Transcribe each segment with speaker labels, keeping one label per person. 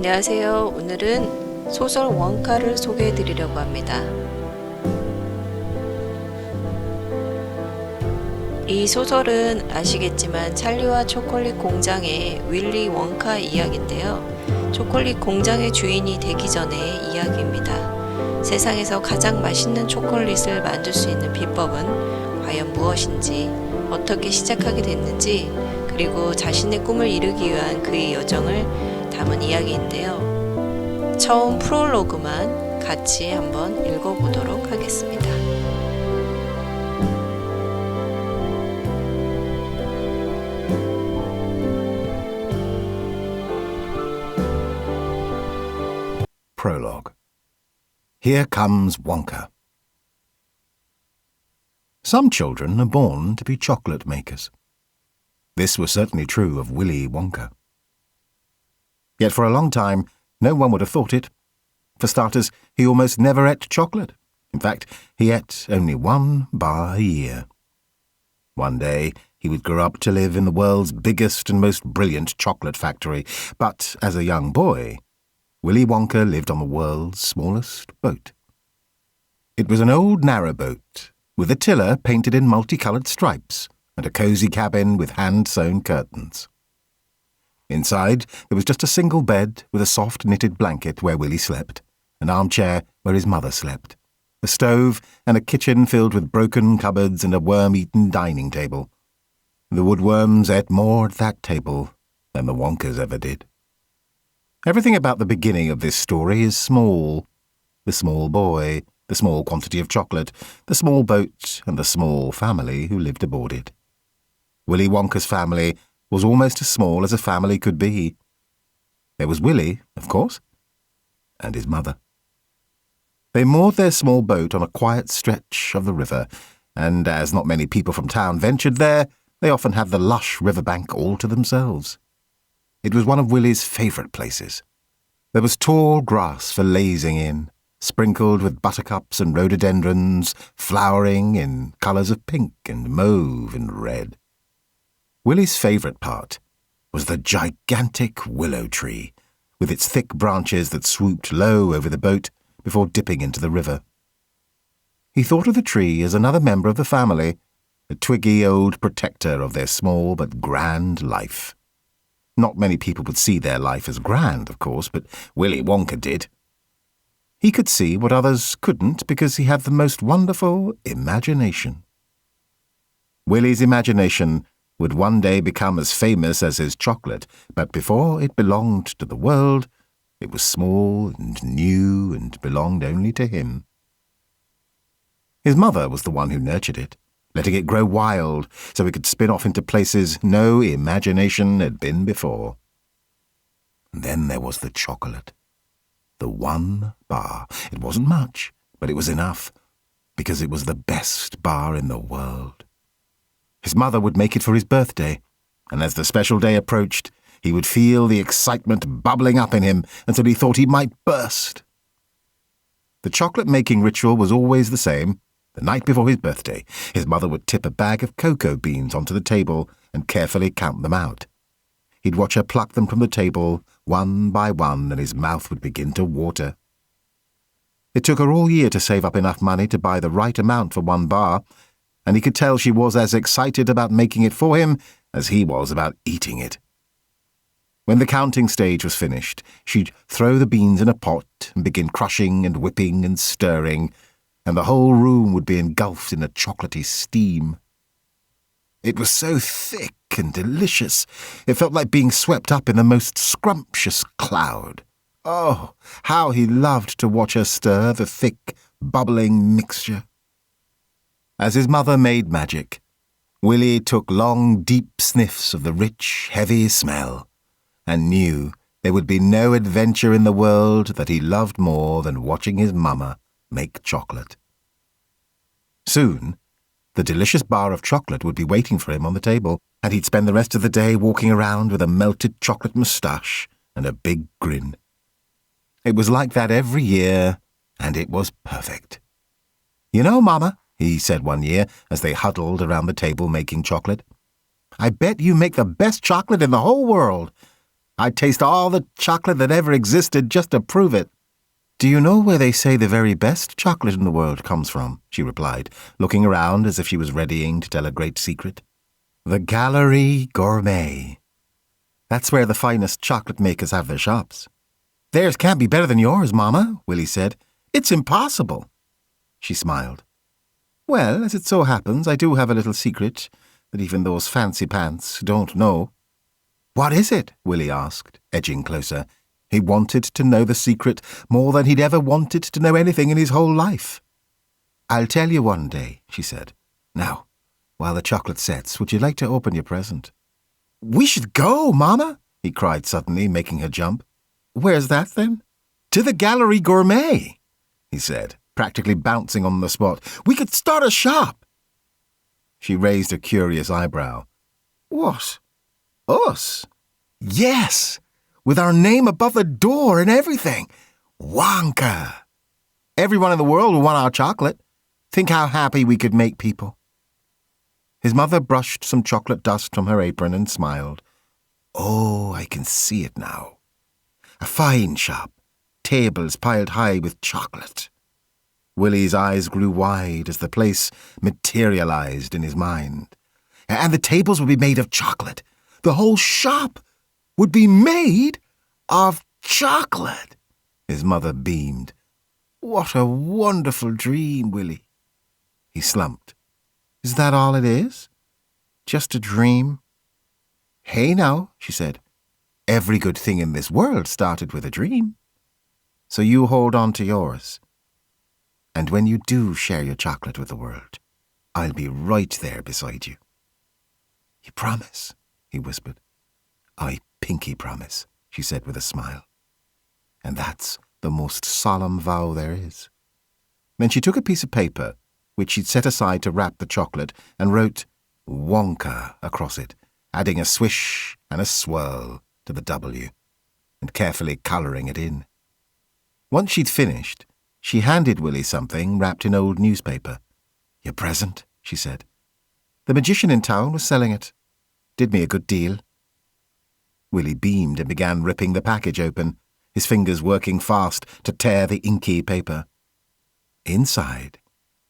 Speaker 1: 안녕하세요. 오늘은 소설 원카를 소개해 드리려고 합니다. 이 소설은 아시겠지만 찰리와 초콜릿 공장의 윌리 원카 이야기인데요. 초콜릿 공장의 주인이 되기 전의 이야기입니다. 세상에서 가장 맛있는 초콜릿을 만들 수 있는 비법은 과연 무엇인지, 어떻게 시작하게 됐는지, 그리고 자신의 꿈을 이루기 위한 그의 여정을 담은 이야기인데요. 처음 프롤로그만 같이 한번 읽어보도록 하겠습니다.
Speaker 2: Prologue. Here comes Wonka. Some children are born to be chocolate makers. This was certainly true of Willy Wonka. Yet for a long time, no one would have thought it. For starters, he almost never ate chocolate. In fact, he ate only one bar a year. One day, he would grow up to live in the world's biggest and most brilliant chocolate factory. But as a young boy, Willy Wonka lived on the world's smallest boat. It was an old narrowboat, with a tiller painted in multicoloured stripes and a cosy cabin with hand-sewn curtains. Inside, there was just a single bed with a soft knitted blanket where Willy slept, an armchair where his mother slept, a stove and a kitchen filled with broken cupboards and a worm-eaten dining table. The woodworms ate more at that table than the Wonkas ever did. Everything about the beginning of this story is small. The small boy, the small quantity of chocolate, the small boat, and the small family who lived aboard it. Willy Wonka's family was almost as small as a family could be. There was Willy, of course, and his mother. They moored their small boat on a quiet stretch of the river, and as not many people from town ventured there, they often had the lush riverbank all to themselves. It was one of Willy's favourite places. There was tall grass for lazing in, sprinkled with buttercups and rhododendrons, flowering in colours of pink and mauve and red. Willy's favourite part was the gigantic willow tree, with its thick branches that swooped low over the boat before dipping into the river. He thought of the tree as another member of the family, a twiggy old protector of their small but grand life. Not many people would see their life as grand, of course, but Willy Wonka did. He could see what others couldn't because he had the most wonderful imagination. Willy's imagination would one day become as famous as his chocolate, but before it belonged to the world, it was small and new and belonged only to him. His mother was the one who nurtured it, letting it grow wild so it could spin off into places no imagination had been before. And then there was the chocolate. The one bar. It wasn't much, but it was enough, because it was the best bar in the world. His mother would make it for his birthday, and as the special day approached, he would feel the excitement bubbling up in him until he thought he might burst. The chocolate-making ritual was always the same. The night before his birthday, his mother would tip a bag of cocoa beans onto the table and carefully count them out. He'd watch her pluck them from the table, one by one, and his mouth would begin to water. It took her all year to save up enough money to buy the right amount for one bar, and he could tell she was as excited about making it for him as he was about eating it. When the counting stage was finished, she'd throw the beans in a pot and begin crushing and whipping and stirring, and the whole room would be engulfed in a chocolatey steam. It was so thick and delicious, it felt like being swept up in the most scrumptious cloud. Oh, how he loved to watch her stir the thick, bubbling mixture. As his mother made magic, Willy took long, deep sniffs of the rich, heavy smell, and knew there would be no adventure in the world that he loved more than watching his mama make chocolate. Soon, the delicious bar of chocolate would be waiting for him on the table, and he'd spend the rest of the day walking around with a melted chocolate moustache and a big grin. It was like that every year, and it was perfect. "You know, Mama," he said one year as they huddled around the table making chocolate, "I bet you make the best chocolate in the whole world. I'd taste all the chocolate that ever existed just to prove it. Do you know where they say the very best chocolate in the world comes from? She replied, looking around as if she was readying to tell a great secret. The Gallery Gourmet. That's where the finest chocolate makers have their shops. Theirs can't be better than yours, Mama, Willie said. It's impossible. She smiled. Well, as it so happens, I do have a little secret that even those fancy pants don't know. What is it? Willie asked, edging closer. He wanted to know the secret more than he'd ever wanted to know anything in his whole life. I'll tell you one day, she said. Now, while the chocolate sets, would you like to open your present? We should go, Mama, he cried suddenly, making her jump. Where's that, then? To the Gallery Gourmet, he said, practically bouncing on the spot. We could start a shop. She raised a curious eyebrow. What? Us? Yes, with our name above the door and everything. Wonka. Everyone in the world will want our chocolate. Think how happy we could make people. His mother brushed some chocolate dust from her apron and smiled. Oh, I can see it now. A fine shop, tables piled high with chocolate. Willie's eyes grew wide as the place materialized in his mind. And the tables would be made of chocolate. The whole shop would be made of chocolate. His mother beamed. What a wonderful dream, Willie. He slumped. Is that all it is? Just a dream? Hey now, she said. Every good thing in this world started with a dream. So you hold on to yours. And when you do share your chocolate with the world, I'll be right there beside you. You promise? He whispered. I pinky promise, she said with a smile. And that's the most solemn vow there is. Then she took a piece of paper, which she'd set aside to wrap the chocolate, and wrote Wonka across it, adding a swish and a swirl to the W, and carefully colouring it in. Once she'd finished, she handed Willie something wrapped in old newspaper. Your present, she said. The magician in town was selling it. Did me a good deal. Willie beamed and began ripping the package open, his fingers working fast to tear the inky paper. Inside,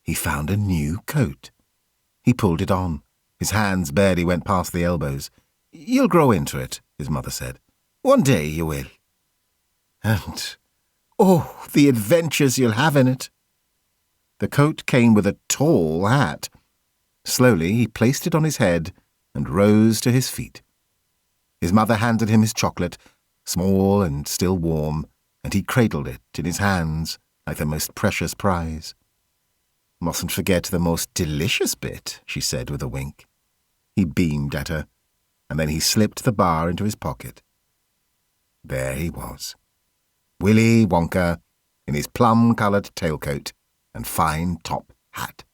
Speaker 2: he found a new coat. He pulled it on. His hands barely went past the elbows. You'll grow into it, his mother said. One day you will. And, oh, the adventures you'll have in it. The coat came with a tall hat. Slowly he placed it on his head and rose to his feet. His mother handed him his chocolate, small and still warm, and he cradled it in his hands like the most precious prize. Mustn't forget the most delicious bit, she said with a wink. He beamed at her, and then he slipped the bar into his pocket. There he was, Willy Wonka, in his plum-coloured tailcoat and fine top hat.